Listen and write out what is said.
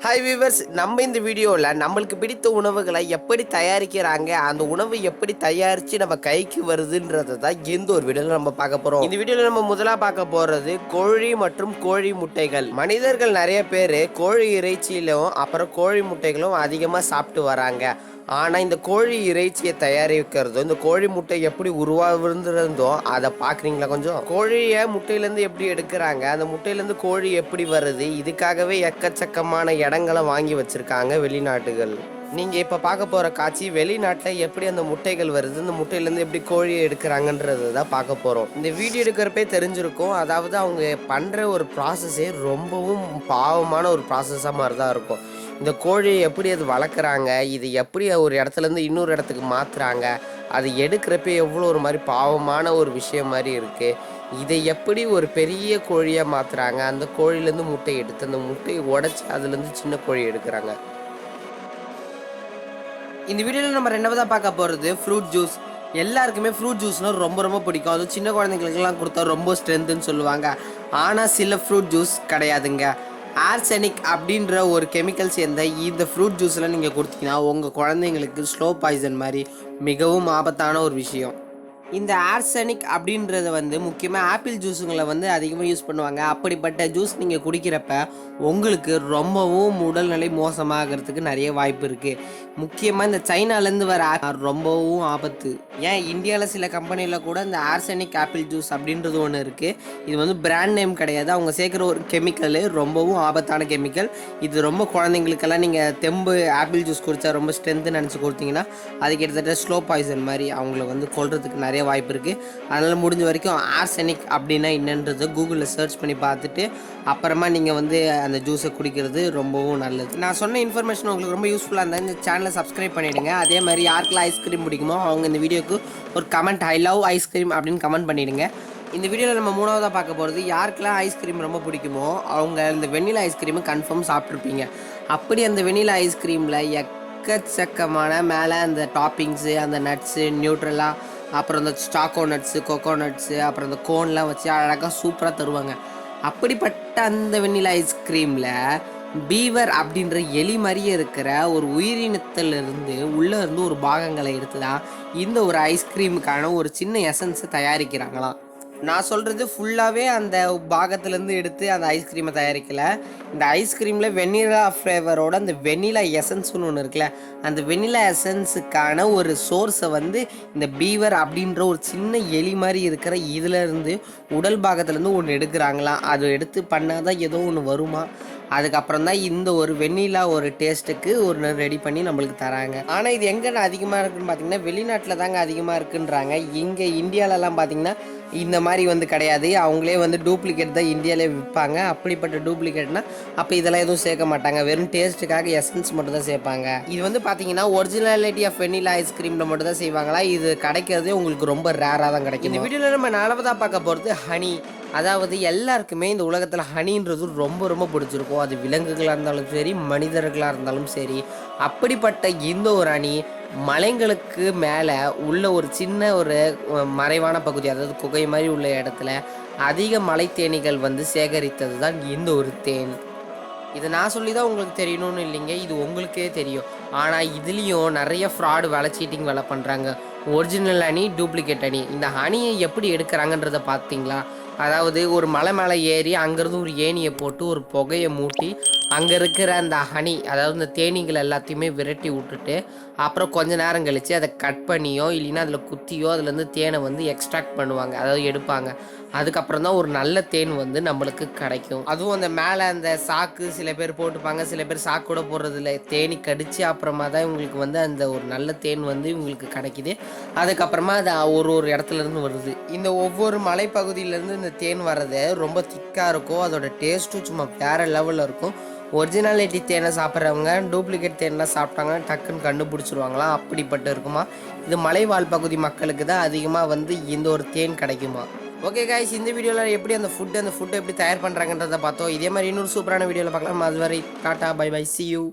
Hi viewers, நம்ம இந்த வீடியோவில் நம்மளுக்கு பிடித்த உணவுகளை எப்படி தயாரிக்கிறாங்க, அந்த உணவு எப்படி தயாரித்து நம்ம கைக்கு வருதுன்றதை தான் இந்த ஒரு வீடியோவில் நம்ம பார்க்க போகிறோம். இந்த வீடியோவில் நம்ம முதலாக பார்க்க போகிறது கோழி மற்றும் கோழி முட்டைகள். மனிதர்கள் நிறைய பேர் கோழி இறைச்சியிலும் அப்புறம் கோழி முட்டைகளும் அதிகமாக சாப்பிட்டு வராங்க. ஆனால் இந்த கோழி இறைச்சியை தயாரிக்கிறதும் இந்த கோழி முட்டை எப்படி உருவாகுறதோ அதை பார்க்குறீங்களா? கொஞ்சம் கோழியை முட்டையிலேருந்து எப்படி எடுக்கிறாங்க, அந்த முட்டையிலேருந்து கோழி எப்படி வருது, இதுக்காகவே எக்கச்சக்கமான இடங்களை வாங்கி வச்சுருக்காங்க வெளிநாட்டுகள். நீங்கள் இப்போ பார்க்க போகிற காட்சி வெளிநாட்டில் எப்படி அந்த முட்டைகள் வருது, இந்த முட்டையிலேருந்து எப்படி கோழியை எடுக்கிறாங்கன்றது தான் பார்க்க போகிறோம். இந்த வீடியோ எடுக்கிறப்பே தெரிஞ்சிருக்கும். அதாவது அவங்க பண்ணுற ஒரு ப்ராசஸே ரொம்பவும் பாவமான ஒரு ப்ராசஸாக மாதிரி தான் இருக்கும். இந்த கோழியை எப்படி அது வளர்க்குறாங்க, இது எப்படி ஒரு இடத்துலேருந்து இன்னொரு இடத்துக்கு மாற்றுறாங்க, அது எடுக்கிறப்ப எவ்வளோ ஒரு மாதிரி பாவமான ஒரு விஷயம் மாதிரி இருக்குது. இதை எப்படி ஒரு பெரிய கோழியாக மாற்றுறாங்க, அந்த கோழிலேருந்து முட்டை எடுத்து அந்த முட்டையை உடச்சி அதுலேருந்து சின்ன கோழி எடுக்கிறாங்க. இந்த வீடியோவில் நம்ம ரெண்டாவதாக பார்க்க போகிறது ஃப்ரூட் ஜூஸ். எல்லாருக்குமே ஃப்ரூட் ஜூஸ்னால் ரொம்ப ரொம்ப பிடிக்கும். அதுவும் சின்ன குழந்தைங்களுக்கெல்லாம் கொடுத்தா ரொம்ப ஸ்ட்ரென்த்துன்னு சொல்லுவாங்க. ஆனால் சில ஃப்ரூட் ஜூஸ் கிடையாதுங்க. ஆர்செனிக் அப்படின்ற ஒரு கெமிக்கல் சேர்ந்த இந்த ஃப்ரூட் ஜூஸில் நீங்கள் கொடுத்தீங்கன்னா உங்கள் குழந்தைங்களுக்கு ஸ்லோ பாய்சன் மாதிரி மிகவும் ஆபத்தான ஒரு விஷயம். இந்த ஆர்செனிக் அப்படின்றத முக்கியமாக ஆப்பிள் ஜூஸுங்களை அதிகமாக யூஸ் பண்ணுவாங்க. அப்படிப்பட்ட ஜூஸ் நீங்கள் குடிக்கிறப்ப உங்களுக்கு ரொம்பவும் உடல்நிலை மோசமாகிறதுக்கு நிறைய வாய்ப்பு இருக்குது. முக்கியமாக இந்த சைனாலேருந்து வர ரொம்பவும் ஆபத்து. ஏன் இந்தியாவில் சில கம்பெனியில் கூட இந்த ஆர்செனிக் ஆப்பிள் ஜூஸ் அப்படின்றது ஒன்று இருக்குது. இது பிராண்ட் நேம் கிடையாது. அவங்க சேர்க்குற ஒரு கெமிக்கல் ரொம்பவும் ஆபத்தான கெமிக்கல். இது ரொம்ப குழந்தைங்களுக்கெல்லாம் நீங்கள் தெம்பு ஆப்பிள் ஜூஸ் குடித்தா ரொம்ப ஸ்ட்ரென்த்து நினச்சி கொடுத்தீங்கன்னா அது கிட்டத்தட்ட ஸ்லோ பாய்சன் மாதிரி அவங்கள கொல்றதுக்கு நிறைய வாய்ப்பு இருக்குது. அதனால் முடிஞ்ச வரைக்கும் ஆர்செனிக் அப்படின்னா என்னன்றது கூகுளில் சர்ச் பண்ணி பார்த்துட்டு அப்புறமா நீங்கள் அந்த ஜூஸை குடிக்கிறது ரொம்பவும் நல்லது. நான் சொன்ன இன்ஃபர்மேஷன் உங்களுக்கு ரொம்ப யூஸ்ஃபுல்லாக இருந்தால் இந்த சேனலை சப்ஸ்கிரைப் பண்ணிவிடுங்க. அதே மாதிரி யாருக்கெல்லாம் ஐஸ்கிரீம் பிடிக்குமோ அவங்க இந்த வீடியோக்கு ஒரு கமெண்ட் ஐ லவ் ஐஸ்கிரீம் அப்படின்னு கமெண்ட் பண்ணிவிடுங்க. இந்த வீடியோவில் நம்ம மூணாவதாக பார்க்க போகிறது யாருக்கெல்லாம் ஐஸ்கிரீம் ரொம்ப பிடிக்குமோ அவங்க இந்த வெண்ணிலா ஐஸ்கிரீமை கன்ஃபார்ம் சாப்பிட்ருப்பீங்க. அப்படி அந்த வெண்ணிலா ஐஸ்கிரீமில் எக்கச்சக்கமான மேலே அந்த டாப்பிங்ஸு, அந்த நட்ஸு, நியூட்ரலா, அப்புறம் இந்த சாக்கோ நட்ஸு, கொக்கோ நட்ஸு, அப்புறம் இந்த கோன்லாம் வச்சு அழகாக சூப்பராக தருவாங்க. அப்படிப்பட்ட அந்த வெண்ணிலா ஐஸ்கிரீமில் பீவர் அப்படின்ற எலி மாதிரியே இருக்கிற ஒரு உயிரினத்திலிருந்து உள்ளே இருந்து ஒரு பாகங்களை எடுத்து தான் இந்த ஒரு ஐஸ்கிரீமுக்கான ஒரு சின்ன எசன்ஸை தயாரிக்கிறாங்களாம். நான் சொல்கிறது ஃபுல்லாகவே அந்த பாகத்துலேருந்து எடுத்து அந்த ஐஸ்கிரீமை தயாரிக்கலை. இந்த ஐஸ்கிரீமில் வெண்ணிலா ஃப்ளேவரோட அந்த வெண்ணிலா எசன்ஸ்னு ஒன்று இருக்குல்ல, அந்த வெண்ணிலா எசன்ஸுக்கான ஒரு சோர்ஸை இந்த பீவர் அப்படின்ற ஒரு சின்ன எலி மாதிரி இருக்கிற இதிலேருந்து உடல் பாகத்துலேருந்து ஒன்று எடுக்கிறாங்களாம். அது எடுத்து பண்ணால் தான் ஏதோ ஒன்று வருமா. அதுக்கப்புறம் தான் இந்த ஒரு வெண்ணிலா ஒரு டேஸ்ட்டுக்கு ஒரு ரெடி பண்ணி நம்மளுக்கு தராங்க. ஆனால் இது எங்கே அதிகமாக இருக்குன்னு பார்த்தீங்கன்னா வெளிநாட்டில் தாங்க அதிகமாக இருக்குன்றாங்க. இங்கே இந்தியாவிலலாம் பார்த்தீங்கன்னா இந்த மாதிரி கிடையாது. அவங்களே டூப்ளிகேட் தான் இந்தியாவிலே விற்பாங்க. அப்படிப்பட்ட டூப்ளிகேட்னா அப்போ இதெல்லாம் எதுவும் சேர்க்க மாட்டாங்க. வெறும் டேஸ்ட்டுக்காக எசன்ஸ் மட்டும் தான் சேர்ப்பாங்க. இது பார்த்தீங்கன்னா ஒரிஜினாலிட்டி ஆஃப் வெண்ணிலா ஐஸ்கிரீமில் மட்டும் தான் செய்வாங்களா. இது கிடைக்கிறதே உங்களுக்கு ரொம்ப ரேராக தான் கிடைக்கும். இந்த வீடியோவில் நம்ம நாலாவதாக பார்க்க போகிறது ஹனி. அதாவது எல்லாருக்குமே இந்த உலகத்தில் ஹனின்றது ரொம்ப ரொம்ப பிடிச்சிருக்கும். அது விலங்குகளாக இருந்தாலும் சரி, மனிதர்களாக இருந்தாலும் சரி. அப்படிப்பட்ட இந்த ஒரு ஹனி மலைங்களுக்கு மேலே உள்ள ஒரு சின்ன ஒரு மறைவான பகுதி, அதாவது குகை மாதிரி உள்ள இடத்துல அதிக மலை தேனீகள் சேகரித்தது தான் இந்த ஒரு தேன். இதை நான் சொல்லி தான் உங்களுக்கு தெரியணும்னு இல்லைங்க, இது உங்களுக்கே தெரியும். ஆனால் இதுலேயும் நிறைய ஃப்ராடு வேலை, சீட்டிங் வேலை பண்ணுறாங்க. Original honey, duplicate honey. இந்த ஹனியை எப்படி எடுக்கிறாங்கன்றதை பார்த்தீங்களா? அதாவது ஒரு மலை மேலே ஏறி அங்கேருந்து ஒரு ஏணியை போட்டு ஒரு புகையை மூட்டி அங்கே இருக்கிற அந்த ஹனி, அதாவது இந்த தேனீகள் எல்லாத்தையுமே விரட்டி விட்டுட்டு அப்புறம் கொஞ்ச நேரம் கழித்து அதை கட் பண்ணியோ இல்லைன்னா அதில் குத்தியோ அதுலேருந்து தேனை எக்ஸ்ட்ராக்ட் பண்ணுவாங்க, அதாவது எடுப்பாங்க. அதுக்கப்புறம் தான் ஒரு நல்ல தேன் நம்மளுக்கு கிடைக்கும். அதுவும் அந்த மேலே அந்த சாக்கு சில பேர் போட்டுப்பாங்க, சில பேர் சாக்கு கூட போடுறதில்ல. தேனி கடித்து அப்புறமா தான் இவங்களுக்கு அந்த ஒரு நல்ல தேன் இவங்களுக்கு கிடைக்கிது. அதுக்கப்புறமா அது ஒரு இடத்துலேருந்து வருது. இந்த ஒவ்வொரு மலைப்பகுதியிலேருந்து இந்த தேன் வர்றது ரொம்ப திக்காக இருக்கும். அதோட டேஸ்ட்டும் சும்மா வேறு லெவலில் இருக்கும். ஒரிஜினாலிட்டி தேனை சாப்பிட்றவங்க டூப்ளிகேட் தேன்லாம் சாப்பிட்டாங்கன்னா டக்குன்னு கண்டுபிடிச்சிருவாங்களாம். அப்படிப்பட்டு இருக்குமா. இது மலைவாழ் பகுதி மக்களுக்கு தான் அதிகமாக இந்த ஒரு தேன் கிடைக்குமா. ஓகே காய்ஸ், இந்த வீடியோவில் எப்படி அந்த ஃபுட்டை எப்படி தயார் பண்ணுறாங்கன்றதை பார்த்தோம். இதே மாதிரி இன்னொரு சூப்பரான வீடியோவில் பார்க்கலாம். அதுவரை tata, bye bye, see you.